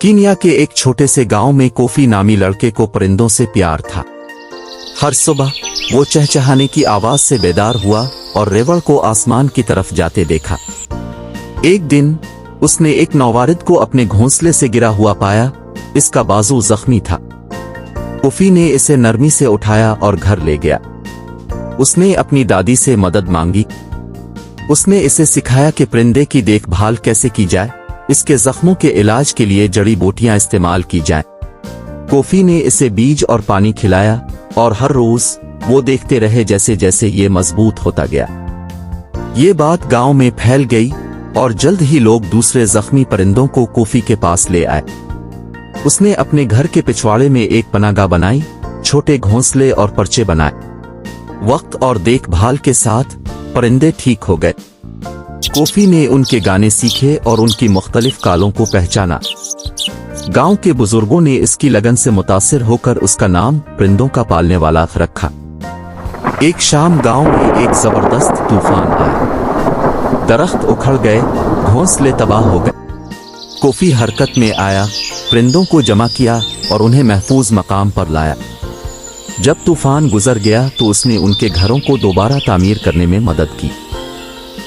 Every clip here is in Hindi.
कीनिया के एक छोटे से गांव में कोफी नामी लड़के को परिंदों से प्यार था। हर सुबह वो चहचहाने की आवाज से बेदार हुआ और रेवड़ को आसमान की तरफ जाते देखा। एक दिन उसने एक नौवारिद को अपने घोंसले से गिरा हुआ पाया। इसका बाजू जख्मी था। कोफी ने इसे नरमी से उठाया और घर ले गया। उसने अपनी दादी से मदद मांगी। उसने इसे सिखाया कि परिंदे की देखभाल कैसे की जाए, इसके जख्मों के इलाज के लिए जड़ी बूटियां इस्तेमाल की जाएं। कोफी ने इसे बीज और पानी खिलाया और हर रोज वो देखते रहे जैसे जैसे ये मजबूत होता गया। ये बात गांव में फैल गई और जल्द ही लोग दूसरे जख्मी परिंदों को कोफी के पास ले आए। उसने अपने घर के पिछवाड़े में एक पनाहगाह बनाई, छोटे घोंसले और पर्चे बनाए। वक्त और देखभाल के साथ परिंदे ठीक हो गए। कोफी ने उनके गाने सीखे और उनकी मुख्तलिफ कालों को पहचाना। गांव के बुजुर्गों ने इसकी लगन से मुतासिर होकर उसका नाम परिंदों का पालने वाला रखा। एक शाम गांव में एक जबरदस्त तूफान आया। दरख्त उखड़ गए, घोंसले तबाह हो गए। कोफी हरकत में आया, परिंदों को जमा किया और उन्हें महफूज मकाम पर लाया। जब तूफान गुजर गया तो उसने उनके घरों को दोबारा तामीर करने में मदद की।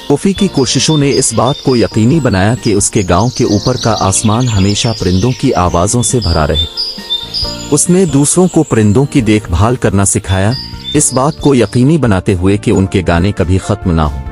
कोफी की कोशिशों ने इस बात को यकीनी बनाया कि उसके गांव के ऊपर का आसमान हमेशा परिंदों की आवाजों से भरा रहे। उसने दूसरों को परिंदों की देखभाल करना सिखाया, इस बात को यकीनी बनाते हुए कि उनके गाने कभी खत्म ना हो।